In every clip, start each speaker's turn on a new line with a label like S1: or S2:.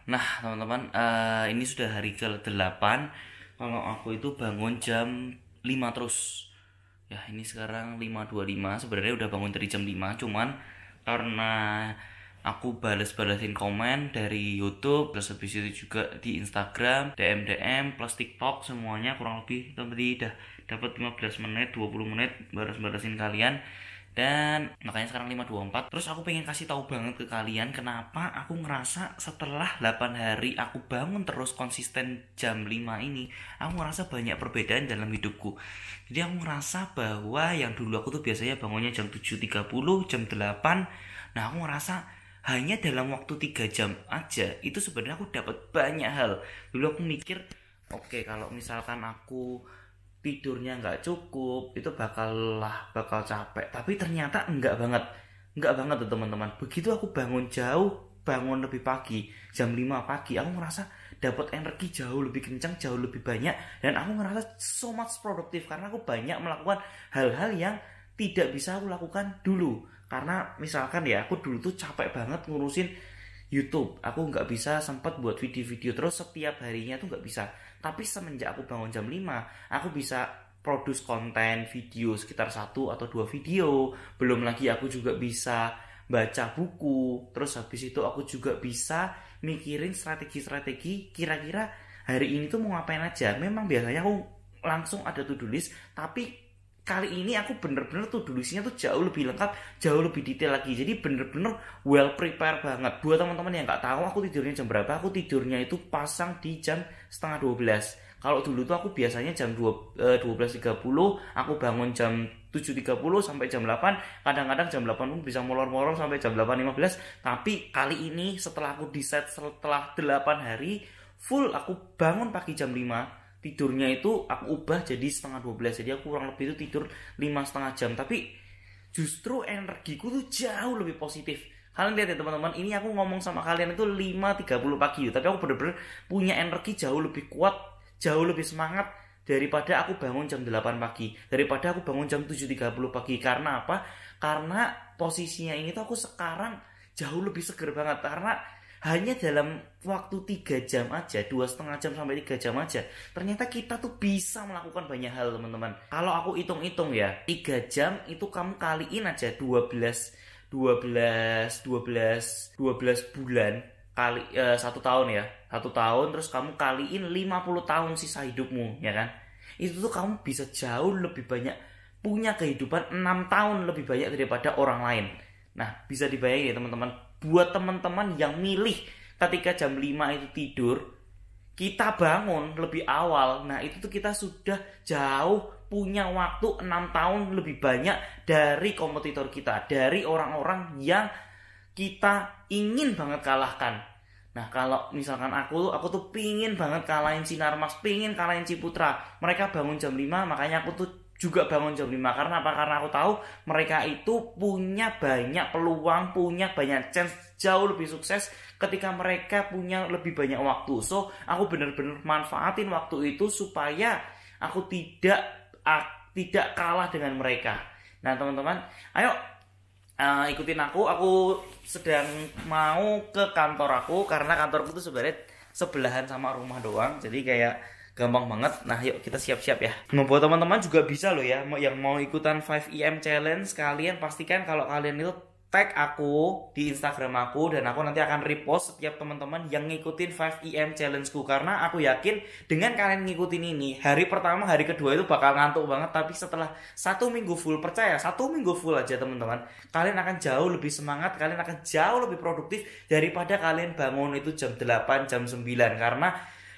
S1: Nah teman-teman, ini sudah hari ke-8 kalau aku itu bangun jam 5 terus. Ya ini sekarang 5.25. Sebenarnya udah bangun dari jam 5, cuman karena aku bales-balesin komen dari YouTube, terus habis itu juga di Instagram, DM plus TikTok, semuanya kurang lebih tadi udah dapat 15 menit, 20 menit balas-balesin kalian. Dan makanya sekarang 5.24. Terus aku pengen kasih tahu banget ke kalian kenapa aku ngerasa setelah 8 hari aku bangun terus konsisten jam 5 ini, aku ngerasa banyak perbedaan dalam hidupku. Jadi aku ngerasa bahwa yang dulu aku tuh biasanya bangunnya jam 7.30, jam 8. Nah aku ngerasa hanya dalam waktu 3 jam aja itu sebenarnya aku dapat banyak hal. Dulu aku mikir, oke, kalau misalkan aku tidurnya nggak cukup itu bakal capek, tapi ternyata enggak banget tuh teman-teman. Begitu aku bangun lebih pagi, jam 5 pagi, aku ngerasa dapat energi jauh lebih kencang, jauh lebih banyak, dan aku ngerasa so much produktif karena aku banyak melakukan hal-hal yang tidak bisa aku lakukan dulu. Karena misalkan ya, aku dulu tuh capek banget ngurusin YouTube, aku nggak bisa sempat buat video-video terus setiap harinya tuh nggak bisa. Tapi semenjak aku bangun jam 5, aku bisa produce konten video sekitar 1 atau 2 video. Belum lagi aku juga bisa baca buku. Terus habis itu aku juga bisa mikirin strategi-strategi kira-kira hari ini tuh mau ngapain aja. Memang biasanya aku langsung ada to-do list, tapi kali ini aku bener-bener tuh listnya tuh jauh lebih lengkap, jauh lebih detail lagi. Jadi bener-bener well prepare banget. Buat teman-teman yang nggak tahu aku tidurnya jam berapa, aku tidurnya itu pasang di jam setengah 12. Kalau dulu tuh aku biasanya jam 12.30, aku bangun jam 7.30 sampai jam 8. Kadang-kadang jam 8 pun bisa molor-molor sampai jam 8.15. Tapi kali ini setelah aku decide, setelah 8 hari full aku bangun pagi jam 5, tidurnya itu aku ubah jadi setengah 12. Jadi aku kurang lebih itu tidur 5,5 jam. Tapi justru energiku tuh jauh lebih positif. Kalian lihat ya teman-teman, ini aku ngomong sama kalian itu 5.30 pagi, tapi aku bener-bener punya energi jauh lebih kuat, jauh lebih semangat daripada aku bangun jam 8 pagi, daripada aku bangun jam 7.30 pagi. Karena apa? Karena posisinya ini tuh aku sekarang jauh lebih seger banget. Karena hanya dalam waktu 3 jam aja, 2,5 jam sampai 3 jam aja, ternyata kita tuh bisa melakukan banyak hal teman-teman. Kalau aku hitung-hitung ya, 3 jam itu kamu kaliin aja 12 bulan kali 1 tahun ya. 1 tahun terus kamu kaliin 50 tahun sisa hidupmu, ya kan? Itu tuh kamu bisa jauh lebih banyak, punya kehidupan 6 tahun lebih banyak daripada orang lain. Nah, bisa dibayangin ya teman-teman, buat teman-teman yang milih ketika jam 5 itu tidur, kita bangun lebih awal. Nah, itu tuh kita sudah jauh punya waktu 6 tahun lebih banyak dari kompetitor kita, dari orang-orang yang kita ingin banget kalahkan. Nah, kalau misalkan aku tuh pingin banget kalahin Sinarmas, pingin kalahin Ciputra. Mereka bangun jam 5, makanya aku tuh juga bangun jam 5. Karena apa? Karena aku tahu mereka itu punya banyak peluang, punya banyak chance jauh lebih sukses ketika mereka punya lebih banyak waktu. So, aku benar-benar manfaatin waktu itu supaya aku tidak kalah dengan mereka. Nah, teman-teman, ayo ikutin aku sedang mau ke kantor aku, karena kantorku tuh sebenarnya sebelahan sama rumah doang. Jadi kayak gampang banget. Nah, yuk kita siap-siap ya. Nah, buat teman-teman juga bisa loh ya, yang mau ikutan 5 challenge, kalian pastikan kalau kalian itu tag aku di Instagram aku, dan aku nanti akan repost setiap teman-teman yang ngikutin 5 challenge-ku. Karena aku yakin dengan kalian ngikutin ini, hari pertama, hari kedua itu bakal ngantuk banget, tapi setelah 1 minggu full, percaya 1 minggu full aja teman-teman, kalian akan jauh lebih semangat, kalian akan jauh lebih produktif daripada kalian bangun itu jam 8, jam 9. Karena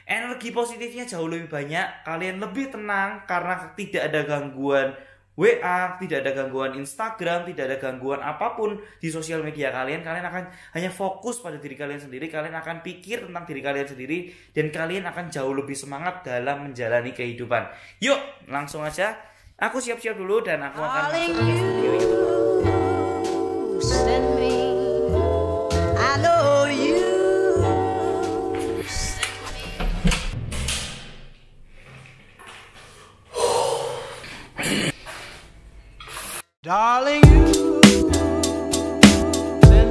S1: energi positifnya jauh lebih banyak, kalian lebih tenang karena tidak ada gangguan WA, tidak ada gangguan Instagram, tidak ada gangguan apapun di sosial media kalian. Kalian akan hanya fokus pada diri kalian sendiri, kalian akan pikir tentang diri kalian sendiri, dan kalian akan jauh lebih semangat dalam menjalani kehidupan. Yuk, langsung aja. Aku siap-siap dulu dan aku akan masuk ke studio itu.
S2: Darling, you send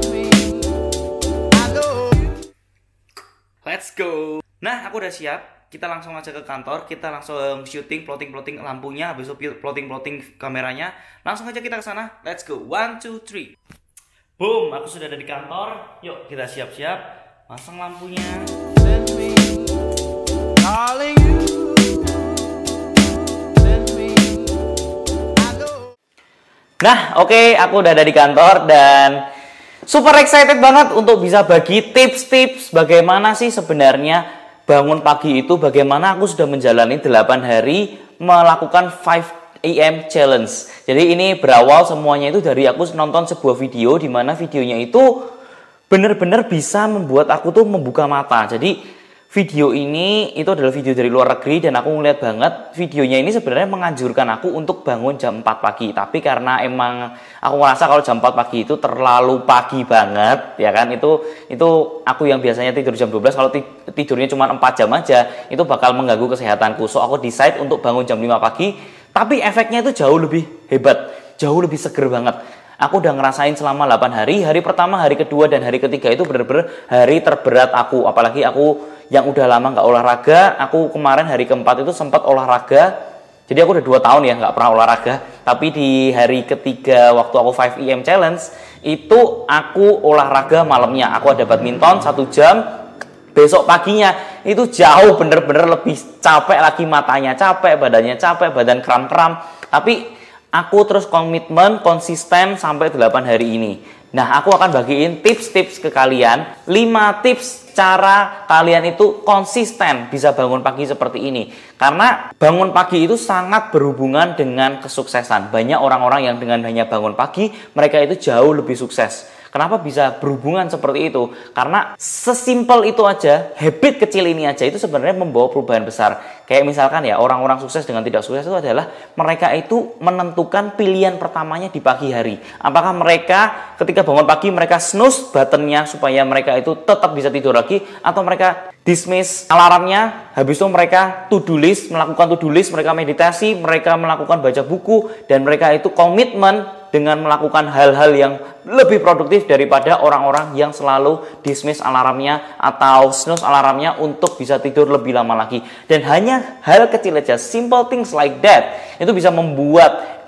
S1: let's go. Nah, aku udah siap. Kita langsung aja ke kantor. Kita langsung syuting, plotting lampunya, habis itu plotting kameranya. Langsung aja kita ke sana. Let's go. 1, 2, 3. Boom, aku sudah ada di kantor. Yuk, kita siap-siap. Pasang lampunya. Nah, oke, aku udah ada di kantor dan super excited banget untuk bisa bagi tips-tips bagaimana sih sebenarnya bangun pagi itu, bagaimana aku sudah menjalani 8 hari melakukan 5 AM challenge. Jadi ini berawal semuanya itu dari aku nonton sebuah video di mana videonya itu benar-benar bisa membuat aku tuh membuka mata. Jadi video ini itu adalah video dari luar negeri dan aku ngeliat banget videonya ini sebenarnya menganjurkan aku untuk bangun jam 4 pagi. Tapi karena emang aku ngerasa kalau jam 4 pagi itu terlalu pagi banget, ya kan? Itu aku yang biasanya tidur jam 12, kalau tidurnya cuma 4 jam aja, itu bakal mengganggu kesehatanku. So aku decide untuk bangun jam 5 pagi, tapi efeknya itu jauh lebih hebat, jauh lebih seger banget. Aku udah ngerasain selama 8 hari. Hari pertama, hari kedua, dan hari ketiga itu bener-bener hari terberat aku. Apalagi aku yang udah lama nggak olahraga. Aku kemarin hari keempat itu sempat olahraga. Jadi aku udah 2 tahun ya nggak pernah olahraga. Tapi di hari ketiga waktu aku 5 AM challenge itu aku olahraga malamnya. Aku ada badminton 1 jam. Besok paginya itu jauh bener-bener lebih capek lagi, matanya capek, badannya capek, badan kram-kram. Tapi aku terus komitmen, konsisten sampai 8 hari ini. Nah, aku akan bagiin tips-tips ke kalian. 5 tips cara kalian itu konsisten bisa bangun pagi seperti ini. Karena bangun pagi itu sangat berhubungan dengan kesuksesan. Banyak orang-orang yang dengan hanya bangun pagi, mereka itu jauh lebih sukses. Kenapa bisa berhubungan seperti itu? Karena sesimpel itu aja, habit kecil ini aja itu sebenarnya membawa perubahan besar. Kayak misalkan ya, orang-orang sukses dengan tidak sukses itu adalah mereka itu menentukan pilihan pertamanya di pagi hari. Apakah mereka ketika bangun pagi mereka snooze buttonnya supaya mereka itu tetap bisa tidur lagi, atau mereka dismiss alarmnya, habis itu mereka to-do list, melakukan to-do list, mereka meditasi, mereka melakukan baca buku, dan mereka itu komitmen dengan melakukan hal-hal yang lebih produktif daripada orang-orang yang selalu dismiss alarmnya atau snooze alarmnya untuk bisa tidur lebih lama lagi. Dan hanya hal kecil aja, simple things like that, itu bisa membuat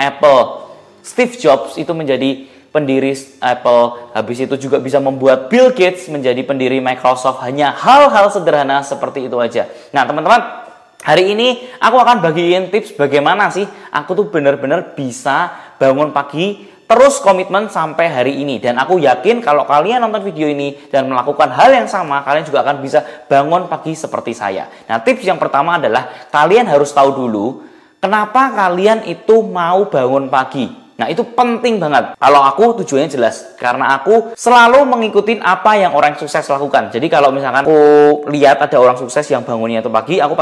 S1: Steve Jobs itu menjadi pendiri Apple. Habis itu juga bisa membuat Bill Gates menjadi pendiri Microsoft. Hanya hal-hal sederhana seperti itu aja. Nah, teman-teman, hari ini aku akan bagiin tips bagaimana sih aku tuh benar-benar bisa bangun pagi terus komitmen sampai hari ini. Dan aku yakin kalau kalian nonton video ini dan melakukan hal yang sama, kalian juga akan bisa bangun pagi seperti saya. Nah, tips yang pertama adalah kalian harus tahu dulu kenapa kalian itu mau bangun pagi. Nah, itu penting banget. Kalau aku tujuannya jelas, karena aku selalu mengikuti apa yang orang sukses lakukan. Jadi kalau misalkan aku lihat ada orang sukses yang bangunnya itu pagi, aku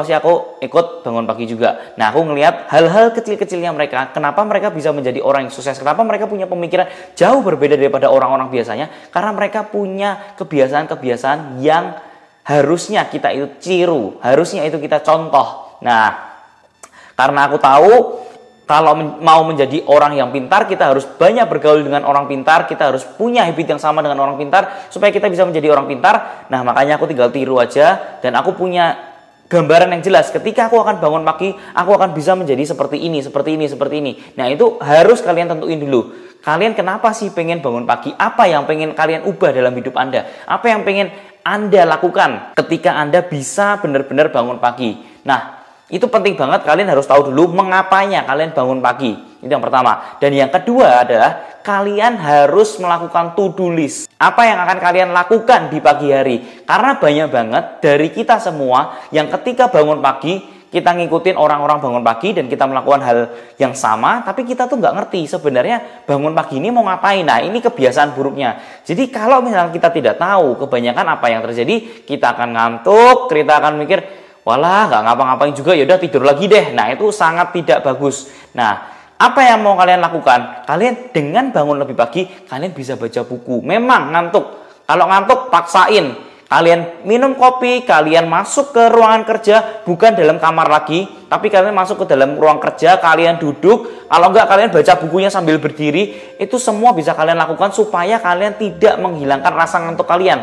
S1: ikut bangun pagi juga. Nah, aku ngelihat hal-hal kecil-kecilnya mereka, kenapa mereka bisa menjadi orang yang sukses, kenapa mereka punya pemikiran jauh berbeda daripada orang-orang biasanya, karena mereka punya kebiasaan-kebiasaan yang harusnya kita itu tiru, harusnya itu kita contoh. Nah, karena aku tahu kalau mau menjadi orang yang pintar, kita harus banyak bergaul dengan orang pintar. Kita harus punya habit yang sama dengan orang pintar supaya kita bisa menjadi orang pintar. Nah, makanya aku tinggal tiru aja. Dan aku punya gambaran yang jelas. Ketika aku akan bangun pagi, aku akan bisa menjadi seperti ini, seperti ini, seperti ini. Nah, itu harus kalian tentuin dulu. Kalian kenapa sih pengen bangun pagi? Apa yang pengen kalian ubah dalam hidup Anda? Apa yang pengen Anda lakukan ketika Anda bisa benar-benar bangun pagi? Nah, itu penting banget, kalian harus tahu dulu mengapanya kalian bangun pagi. Itu yang pertama. Dan yang kedua adalah kalian harus melakukan to-do list. Apa yang akan kalian lakukan di pagi hari? Karena banyak banget dari kita semua yang ketika bangun pagi, kita ngikutin orang-orang bangun pagi dan kita melakukan hal yang sama, tapi kita tuh nggak ngerti sebenarnya bangun pagi ini mau ngapain. Nah, ini kebiasaan buruknya. Jadi kalau misalnya kita tidak tahu kebanyakan apa yang terjadi, kita akan ngantuk, kita akan mikir, walah, nggak ngapa-ngapain juga, yaudah tidur lagi deh. Nah, itu sangat tidak bagus. Nah, apa yang mau kalian lakukan? Kalian dengan bangun lebih pagi, kalian bisa baca buku. Memang ngantuk. Kalau ngantuk, paksain. Kalian minum kopi, kalian masuk ke ruangan kerja, bukan dalam kamar lagi, tapi kalian masuk ke dalam ruang kerja, kalian duduk. Kalau enggak, kalian baca bukunya sambil berdiri. Itu semua bisa kalian lakukan supaya kalian tidak menghilangkan rasa ngantuk kalian.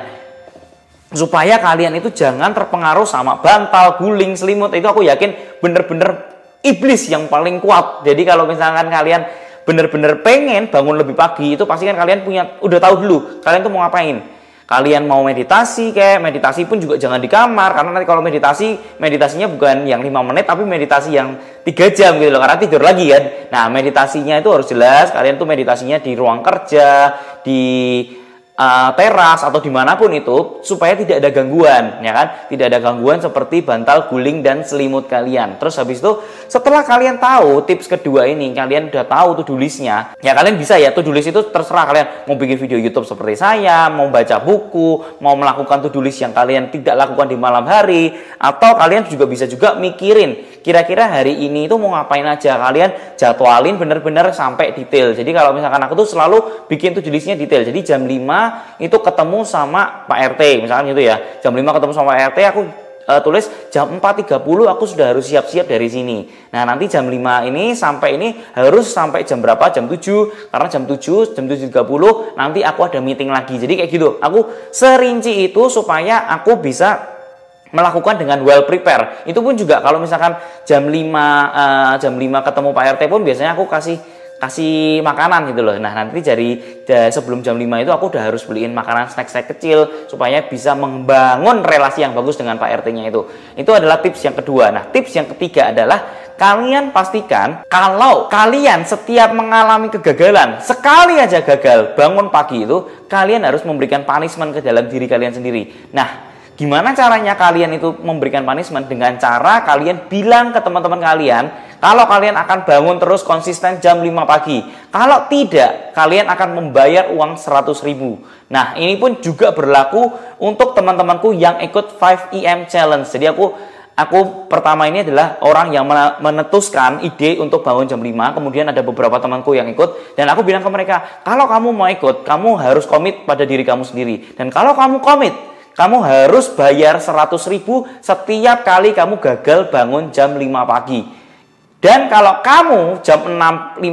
S2: supaya kalian itu jangan terpengaruh sama bantal, guling, selimut. Itu aku yakin bener-bener iblis yang paling kuat. Jadi kalau misalkan kalian bener-bener pengen bangun lebih pagi, itu pasti kan kalian udah tahu dulu kalian tuh mau ngapain. Kalian mau meditasi, kayak meditasi pun juga jangan di kamar, karena nanti kalau meditasinya bukan yang 5 menit tapi meditasi yang 3 jam gitu loh, karena tidur lagi kan. Nah, meditasinya itu harus jelas, kalian tuh meditasinya di ruang kerja, di teras atau dimanapun itu, supaya tidak ada gangguan, ya kan? Tidak ada gangguan seperti bantal, guling, dan selimut kalian. Terus habis itu, setelah kalian tahu tips kedua ini, kalian udah tahu to-do list-nya, ya kalian bisa ya, to-do list itu terserah kalian mau bikin video YouTube seperti saya, mau baca buku, mau melakukan to-do list yang kalian tidak lakukan di malam hari, atau kalian juga bisa juga mikirin kira-kira hari ini itu mau ngapain aja. Kalian jadwalin bener-bener sampai detail. Jadi kalau misalkan aku tuh selalu bikin to-do list-nya detail. Jadi jam 5 itu ketemu sama Pak RT, misalkan gitu ya. Jam 5 ketemu sama Pak RT, aku tulis jam 4.30 aku sudah harus siap-siap dari sini. Nah, nanti jam 5 ini sampai ini harus sampai jam berapa? Jam 7. Karena jam 7.30 nanti aku ada meeting lagi. Jadi kayak gitu. Aku serinci itu supaya aku bisa melakukan dengan well prepare. Itu pun juga kalau misalkan jam 5 ketemu Pak RT pun biasanya aku kasih makanan gitu loh. Nah, nanti dari sebelum jam 5 itu aku udah harus beliin makanan snack-snack kecil supaya bisa membangun relasi yang bagus dengan Pak RT-nya itu. Itu adalah tips yang kedua. Nah, tips yang ketiga adalah kalian pastikan kalau kalian setiap mengalami kegagalan, sekali aja gagal bangun pagi itu, kalian harus memberikan punishment ke dalam diri kalian sendiri. Nah, gimana caranya kalian itu memberikan punishment? Dengan cara kalian bilang ke teman-teman kalian kalau kalian akan bangun terus konsisten jam 5 pagi. Kalau tidak, kalian akan membayar uang 100.000. Nah, ini pun juga berlaku untuk teman-temanku yang ikut 5 EM Challenge. Jadi aku pertama ini adalah orang yang menetuskan ide untuk bangun jam 5. Kemudian ada beberapa temanku yang ikut. Dan aku bilang ke mereka, kalau kamu mau ikut, kamu harus komit pada diri kamu sendiri. Dan kalau kamu komit, kamu harus bayar 100.000 setiap kali kamu gagal bangun jam 5 pagi. Dan kalau kamu jam 6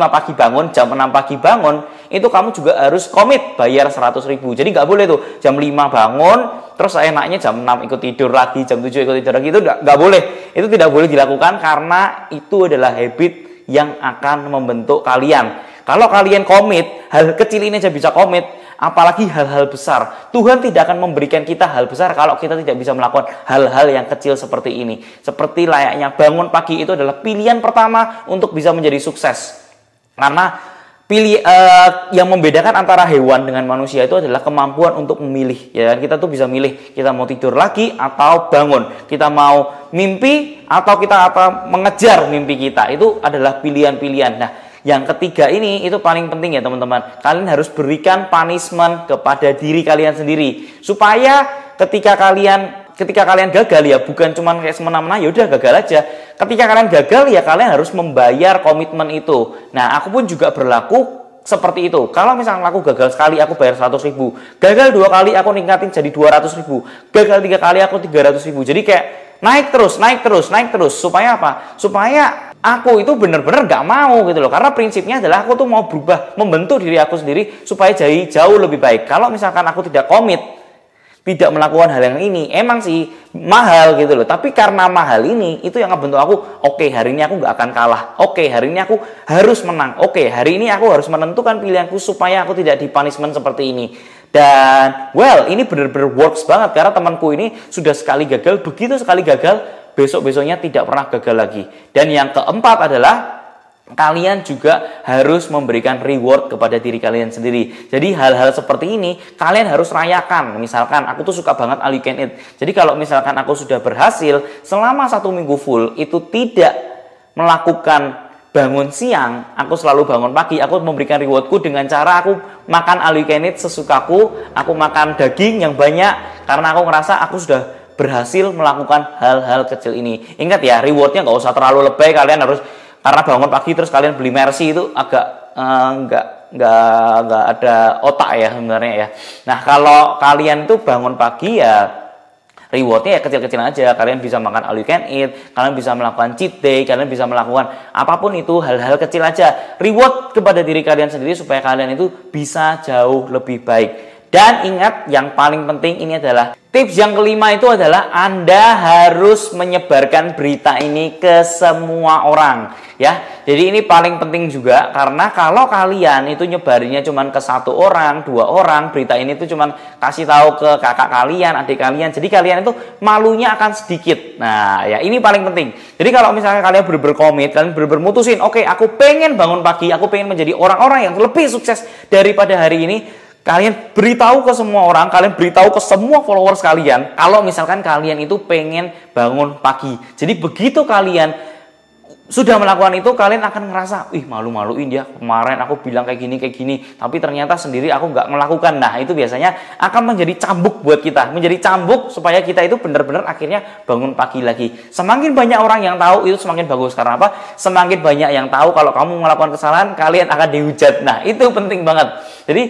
S2: pagi bangun, itu kamu juga harus komit bayar 100.000. Jadi nggak boleh tuh jam 5 bangun, terus enaknya jam 6 ikut tidur lagi, jam 7 ikut tidur lagi. Itu nggak boleh. Itu tidak boleh dilakukan karena itu adalah habit yang akan membentuk kalian. Kalau kalian komit, hal kecil ini aja bisa komit, apalagi hal-hal besar. Tuhan tidak akan memberikan kita hal besar kalau kita tidak bisa melakukan hal-hal yang kecil seperti ini. Seperti layaknya bangun pagi itu adalah pilihan pertama untuk bisa menjadi sukses. Karena yang membedakan antara hewan dengan manusia itu adalah kemampuan untuk memilih. Ya, kita tuh bisa milih kita mau tidur lagi atau bangun. Kita mau mimpi atau kita mengejar mimpi kita. Itu adalah pilihan-pilihan. Nah, yang ketiga ini itu paling penting ya teman-teman. Kalian harus berikan punishment kepada diri kalian sendiri supaya ketika kalian gagal ya bukan cuma kayak semena-mena ya udah gagal aja. Ketika kalian gagal ya kalian harus membayar komitmen itu. Nah, aku pun juga berlaku seperti itu. Kalau misalnya aku gagal sekali aku bayar 100.000. Gagal 2 kali aku ningkatin jadi 200.000. Gagal 3 kali aku 300.000. Jadi kayak naik terus. Supaya apa? Supaya aku itu benar-benar gak mau gitu loh. Karena prinsipnya adalah aku tuh mau berubah, membentuk diri aku sendiri supaya jadi jauh lebih baik. Kalau misalkan aku tidak komit, tidak melakukan hal yang ini, emang sih mahal gitu loh. Tapi karena mahal ini, itu yang ngebentuk aku, oke, hari ini aku gak akan kalah. Oke, hari ini aku harus menang. Oke, hari ini aku harus menentukan pilihanku supaya aku tidak di-punishment seperti ini. Dan, well, ini benar-benar works banget. Karena temanku ini sudah sekali gagal, begitu sekali gagal, besok-besoknya tidak pernah gagal lagi. Dan yang keempat adalah kalian juga harus memberikan reward kepada diri kalian sendiri. Jadi hal-hal seperti ini kalian harus rayakan. Misalkan aku tuh suka banget all you can eat. Jadi kalau misalkan aku sudah berhasil selama 1 minggu full itu tidak melakukan bangun siang, aku selalu bangun pagi, aku memberikan rewardku dengan cara aku makan all you can eat sesukaku. Aku makan daging yang banyak karena aku ngerasa aku sudah berhasil melakukan hal-hal kecil ini. Ingat ya, rewardnya nggak usah terlalu lebay. Kalian harus, karena bangun pagi terus kalian beli Mercy itu agak nggak ada otak ya sebenarnya ya. Nah, kalau kalian tuh bangun pagi ya rewardnya ya kecil-kecil aja. Kalian bisa makan all you can eat, kalian bisa melakukan cheat day, kalian bisa melakukan apapun itu, hal-hal kecil aja. Reward kepada diri kalian sendiri supaya kalian itu bisa jauh lebih baik. Dan ingat, yang paling penting ini adalah tips yang kelima itu adalah Anda harus menyebarkan berita ini ke semua orang ya. Jadi ini paling penting juga, karena kalau kalian itu nyebarinnya cuman ke 1 orang, 2 orang, berita ini tuh cuman kasih tahu ke kakak kalian, adik kalian, jadi kalian itu malunya akan sedikit. Nah ya, ini paling penting. Jadi kalau misalnya kalian berkomit, kalian mutusin, oke, aku pengen bangun pagi, aku pengen menjadi orang-orang yang lebih sukses daripada hari ini, kalian beritahu ke semua orang, kalian beritahu ke semua followers kalian kalau misalkan kalian itu pengen bangun pagi. Jadi begitu kalian sudah melakukan itu, kalian akan ngerasa, ih, malu-maluin dia, kemarin aku bilang kayak gini, tapi ternyata sendiri aku nggak melakukan. Nah itu biasanya akan menjadi cambuk buat kita, menjadi cambuk supaya kita itu benar-benar akhirnya bangun pagi lagi. Semakin banyak orang yang tahu itu semakin bagus. Karena apa? Semakin banyak yang tahu kalau kamu melakukan kesalahan, kalian akan dihujat. Nah itu penting banget. Jadi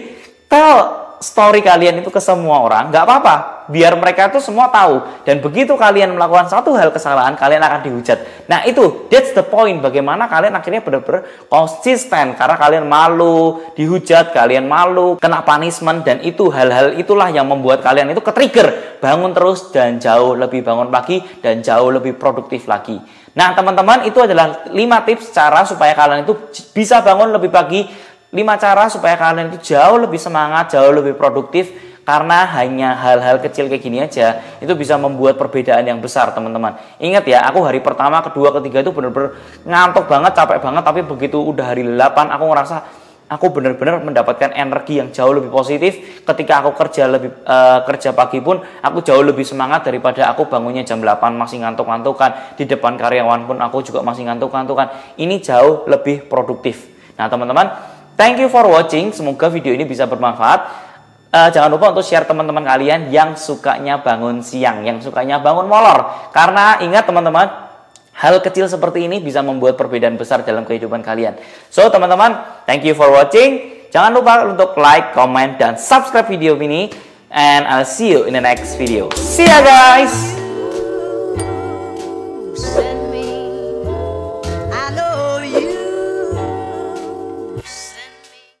S2: tell story kalian itu ke semua orang, nggak apa-apa, biar mereka tuh semua tahu. Dan begitu kalian melakukan satu hal kesalahan, kalian akan dihujat. Nah itu, that's the point, bagaimana kalian akhirnya benar-benar konsisten. Karena kalian malu dihujat, kalian malu kena punishment, dan itu hal-hal itulah yang membuat kalian itu ke-trigger bangun terus dan jauh lebih bangun pagi dan jauh lebih produktif lagi. Nah teman-teman, itu adalah 5 tips cara supaya kalian itu bisa bangun lebih pagi, 5 cara supaya kalian itu jauh lebih semangat, jauh lebih produktif. Karena hanya hal-hal kecil kayak gini aja itu bisa membuat perbedaan yang besar, teman-teman. Ingat ya, aku hari pertama, kedua, ketiga itu bener-bener ngantuk banget, capek banget. Tapi begitu udah hari 8, aku ngerasa aku bener-bener mendapatkan energi yang jauh lebih positif. Ketika aku kerja pagi pun aku jauh lebih semangat daripada aku bangunnya jam 8 masih ngantuk-ngantukan. Di depan karyawan pun aku juga masih ngantuk-ngantukan. Ini jauh lebih produktif. Nah teman-teman, thank you for watching. Semoga video ini bisa bermanfaat. Jangan lupa untuk share teman-teman kalian yang sukanya bangun siang, yang sukanya bangun molor. Karena ingat teman-teman, hal kecil seperti ini bisa membuat perbedaan besar dalam kehidupan kalian. So teman-teman, thank you for watching. Jangan lupa untuk like, comment, dan subscribe video ini. And I'll see you in the next video. See ya guys!